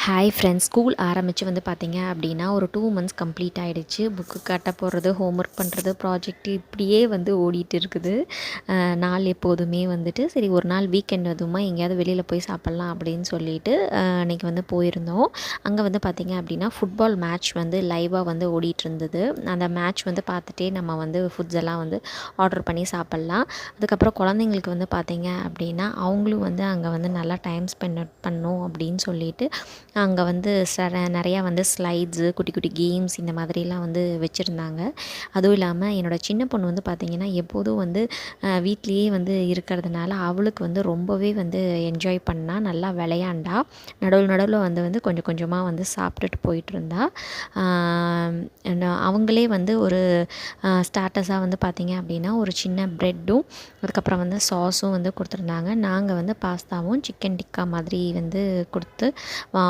Hi friends, school ஆரம்பித்து வந்து பார்த்திங்க அப்படின்னா ஒரு 2 மந்த்ஸ் கம்ப்ளீட் ஆகிடுச்சு. புக்கு கட்ட போடுறது, ஹோம்ஒர்க் பண்ணுறது, ப்ராஜெக்ட் இப்படியே வந்து ஓடிட்டு இருக்குது நாள் எப்போதுமே வந்துட்டு. சரி, ஒரு நாள் வீக்கெண்ட் அதுவுமா எங்கேயாவது வெளியில் போய் சாப்பிட்லாம் அப்படின்னு சொல்லிட்டு அன்றைக்கி வந்து போயிருந்தோம். அங்கே வந்து பார்த்திங்க அப்படின்னா ஃபுட்பால் மேட்ச் வந்து லைவாக வந்து ஓடிட்டு இருந்தது. அந்த மேட்ச் வந்து பார்த்துட்டே நம்ம வந்து ஃபுட்ஸ் எல்லாம் வந்து ஆர்டர் பண்ணி சாப்பிட்லாம். அதுக்கப்புறம் குழந்தைங்களுக்கு வந்து பார்த்திங்க அப்படின்னா அவங்களும் வந்து அங்கே வந்து நல்லா டைம் ஸ்பெண்ட் பண்ணணும் அப்படின்னு சொல்லிட்டு அங்கே வந்து நிறையா வந்து ஸ்லைட்ஸு, குட்டி குட்டி கேம்ஸ் இந்த மாதிரிலாம் வந்து வச்சுருந்தாங்க. அதுவும் இல்லாமல் என்னோடய சின்ன பொண்ணு வந்து பார்த்திங்கன்னா எப்போதும் வந்து வீட்லேயே வந்து இருக்கிறதுனால அவளுக்கு வந்து ரொம்பவே வந்து என்ஜாய் பண்ணா, நல்லா விளையாண்டா. நடுவில் வந்து கொஞ்சம் கொஞ்சமாக வந்து சாப்பிட்டுட்டு போயிட்டுருந்தா. அவங்களே வந்து ஒரு ஸ்டார்ட்டர்ஸாக வந்து பார்த்திங்க அப்படின்னா ஒரு சின்ன ப்ரெட்டும் அதுக்கப்புறம் வந்து சாஸும் வந்து கொடுத்துருந்தாங்க. நாங்கள் வந்து பாஸ்தாவும் சிக்கன் டிக்கா மாதிரி வந்து கொடுத்து